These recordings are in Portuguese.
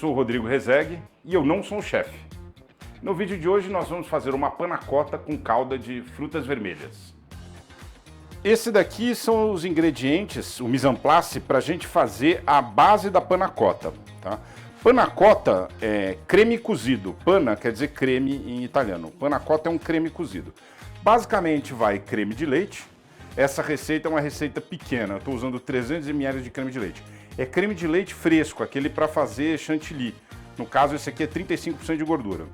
sou o Rodrigo Rezegue e eu não sou um chefe. No vídeo de hoje nós vamos fazer uma panna cotta com calda de frutas vermelhas. Esse daqui são os ingredientes, o mise en place, para a gente fazer a base da panna cotta. Tá? Panna cotta é creme cozido. Panna quer dizer creme em italiano. Panna cotta é um creme cozido. Basicamente vai creme de leite. Essa receita é uma receita pequena. Eu estou usando 300 ml de creme de leite. É creme de leite fresco, aquele para fazer chantilly. No caso, esse aqui é 35% de gordura.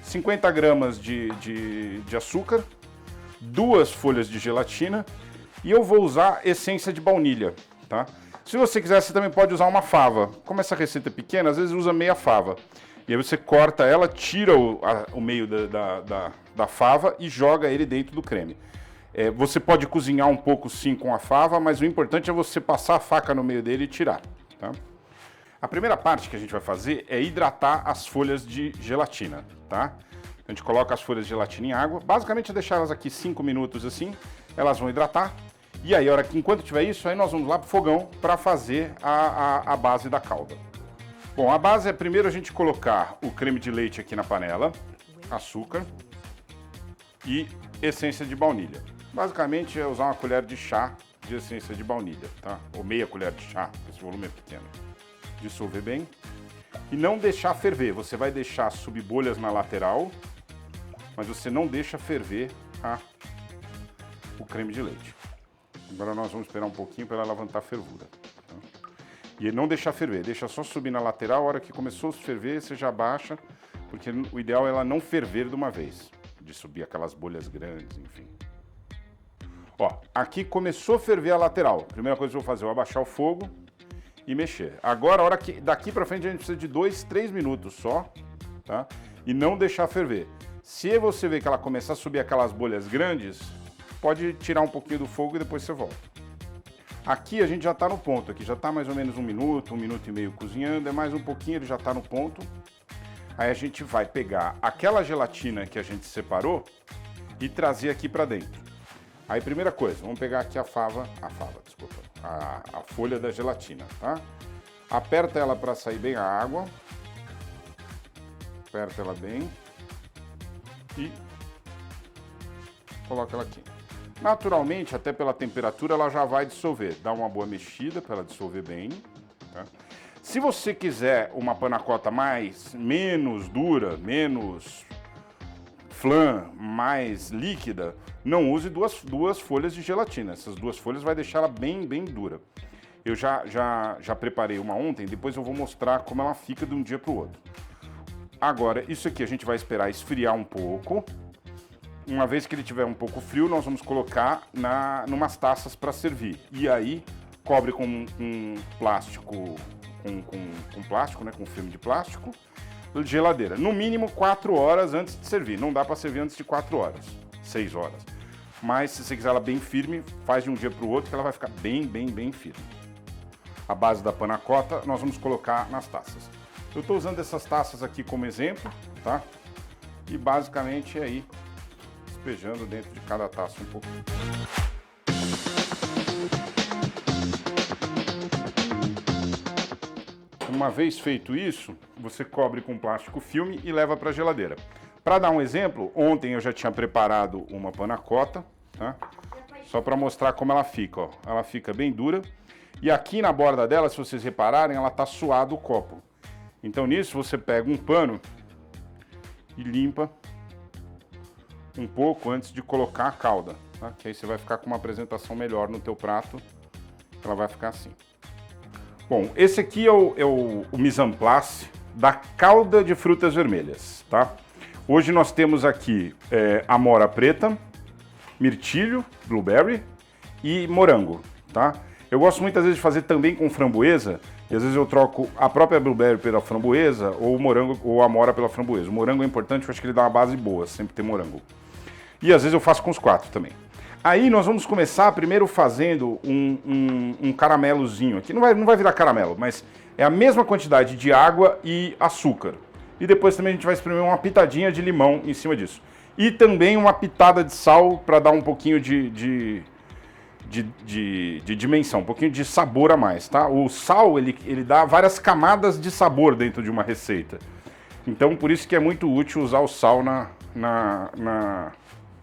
50 gramas de açúcar, 2 folhas de gelatina e eu vou usar essência de baunilha, tá? Se você quiser, você também pode usar uma fava. Como essa receita é pequena, às vezes usa meia fava. E aí você corta ela, tira o meio da fava e joga ele dentro do creme. Você pode cozinhar um pouco sim com a fava, mas o importante é você passar a faca no meio dele e tirar, tá? A primeira parte que a gente vai fazer é hidratar as folhas de gelatina, tá? A gente coloca as folhas de gelatina em água, basicamente é deixar elas aqui 5 minutos assim, elas vão hidratar. E aí, enquanto tiver isso, aí nós vamos lá pro fogão para fazer a base da calda. Bom, a base é primeiro a gente colocar o creme de leite aqui na panela, açúcar e essência de baunilha. Basicamente é usar uma colher de chá de essência de baunilha, tá? Ou meia colher de chá, esse volume é pequeno. Dissolver bem e não deixar ferver. Você vai deixar subir bolhas na lateral, mas você não deixa ferver o creme de leite. Agora nós vamos esperar um pouquinho para ela levantar a fervura. Tá? E não deixar ferver, deixa só subir na lateral. A hora que começou a ferver, você já baixa, porque o ideal é ela não ferver de uma vez, de subir aquelas bolhas grandes, enfim. Ó, aqui começou a ferver a lateral. Primeira coisa que eu vou fazer, eu vou abaixar o fogo e mexer. Agora, a hora que daqui para frente a gente precisa de 2, 3 minutos só, tá? E não deixar ferver. Se você ver que ela começar a subir aquelas bolhas grandes, pode tirar um pouquinho do fogo e depois você volta. Aqui a gente já está no ponto, aqui já está mais ou menos 1 minuto, 1 minuto e meio cozinhando, é mais um pouquinho, ele já está no ponto. Aí a gente vai pegar aquela gelatina que a gente separou e trazer aqui para dentro. Aí primeira coisa, vamos pegar aqui a folha da gelatina, tá? Aperta ela para sair bem a água. Aperta ela bem e coloca ela aqui. Naturalmente, até pela temperatura, ela já vai dissolver. Dá uma boa mexida para ela dissolver bem, tá? Se você quiser uma panna cotta menos dura, menos flan, mais líquida, não use duas folhas de gelatina. Essas 2 folhas vai deixar ela bem dura. Eu já preparei uma ontem, depois eu vou mostrar como ela fica de um dia para o outro. Agora, isso aqui a gente vai esperar esfriar um pouco. Uma vez que ele tiver um pouco frio, nós vamos colocar numas taças para servir. E aí, cobre com plástico, com plástico, né, com filme de plástico, geladeira. No mínimo 4 horas antes de servir. Não dá para servir antes de 4 horas, 6 horas. Mas se você quiser ela bem firme, faz de um dia para o outro que ela vai ficar bem firme. A base da panna cotta nós vamos colocar nas taças. Eu estou usando essas taças aqui como exemplo, tá? E basicamente é aí, despejando dentro de cada taça um pouquinho. Uma vez feito isso, você cobre com plástico filme e leva para a geladeira. Para dar um exemplo, ontem eu já tinha preparado uma panna cotta, tá? Só para mostrar como ela fica, ó. Ela fica bem dura. E aqui na borda dela, se vocês repararem, ela tá suado o copo. Então nisso você pega um pano e limpa um pouco antes de colocar a calda, tá? Que aí você vai ficar com uma apresentação melhor no teu prato. Ela vai ficar assim. Bom, esse aqui é o mise en place da calda de frutas vermelhas, tá? Hoje nós temos aqui amora preta, mirtilho, blueberry e morango, tá? Eu gosto muitas vezes de fazer também com framboesa, e às vezes eu troco a própria blueberry pela framboesa ou o morango ou a amora pela framboesa. O morango é importante, eu acho que ele dá uma base boa, sempre ter morango. E às vezes eu faço com os 4 também. Aí nós vamos começar primeiro fazendo um caramelozinho aqui. Não vai virar caramelo, mas é a mesma quantidade de água e açúcar. E depois também a gente vai espremer uma pitadinha de limão em cima disso. E também uma pitada de sal para dar um pouquinho de de dimensão, um pouquinho de sabor a mais, tá? O sal, ele dá várias camadas de sabor dentro de uma receita. Então, por isso que é muito útil usar o sal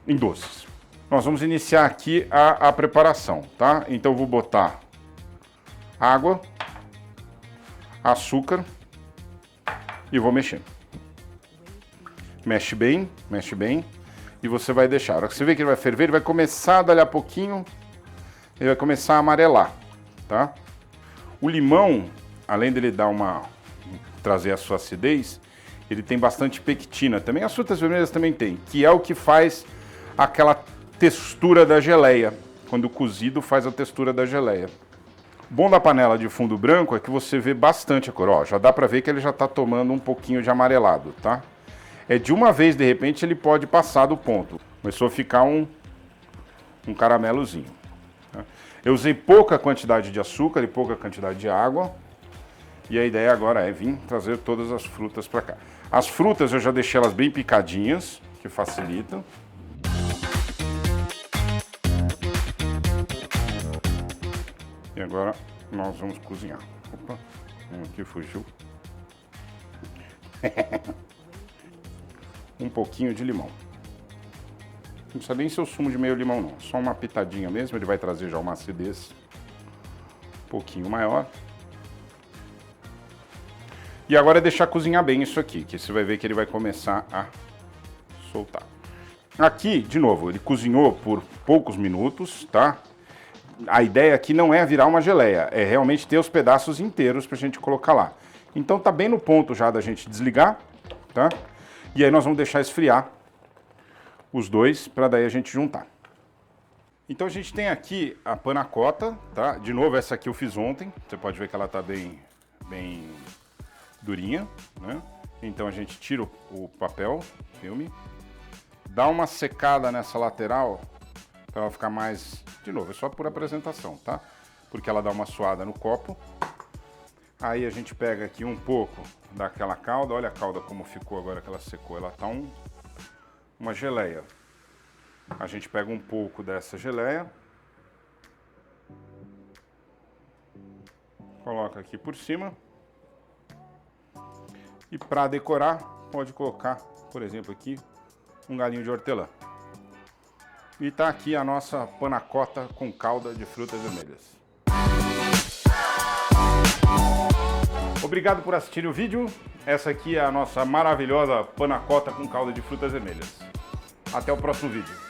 em doces. Nós vamos iniciar aqui a preparação, tá? Então, eu vou botar água, açúcar e vou mexer. Mexe bem, e você vai deixar. A hora que você vê que ele vai ferver, ele vai começar, dali a pouquinho, ele vai começar a amarelar, tá? O limão, além dele trazer a sua acidez, ele tem bastante pectina. Também as frutas vermelhas também tem, que é o que faz aquela textura da geleia. Quando cozido, faz a textura da geleia. O bom da panela de fundo branco é que você vê bastante a cor. Ó, já dá pra ver que ele já tá tomando um pouquinho de amarelado, tá? É de uma vez, de repente, ele pode passar do ponto. Começou a ficar um caramelozinho. Eu usei pouca quantidade de açúcar e pouca quantidade de água. E a ideia agora é vir trazer todas as frutas para cá. As frutas eu já deixei elas bem picadinhas, que facilitam. E agora nós vamos cozinhar. Opa, aqui fugiu. Um pouquinho de limão. Não precisa nem ser o sumo de meio limão não, só uma pitadinha mesmo, ele vai trazer já uma acidez um pouquinho maior. E agora é deixar cozinhar bem isso aqui, que você vai ver que ele vai começar a soltar. Aqui, de novo, ele cozinhou por poucos minutos, tá? A ideia aqui não é virar uma geleia, é realmente ter os pedaços inteiros pra gente colocar lá. Então tá bem no ponto já da gente desligar, tá? E aí nós vamos deixar esfriar os dois, para daí a gente juntar. Então a gente tem aqui a panna cotta, tá? De novo, essa aqui eu fiz ontem, você pode ver que ela tá bem durinha, né? Então a gente tira o papel, filme, dá uma secada nessa lateral, para ela ficar mais, de novo, é só por apresentação, tá? Porque ela dá uma suada no copo. Aí a gente pega aqui um pouco daquela calda, olha a calda como ficou agora que ela secou, ela tá uma geleia. A gente pega um pouco dessa geleia, coloca aqui por cima e para decorar pode colocar, por exemplo, aqui um galinho de hortelã. E tá aqui a nossa panna cotta com calda de frutas vermelhas. Obrigado por assistir o vídeo. Essa aqui é a nossa maravilhosa panna cotta com calda de frutas vermelhas. Até o próximo vídeo.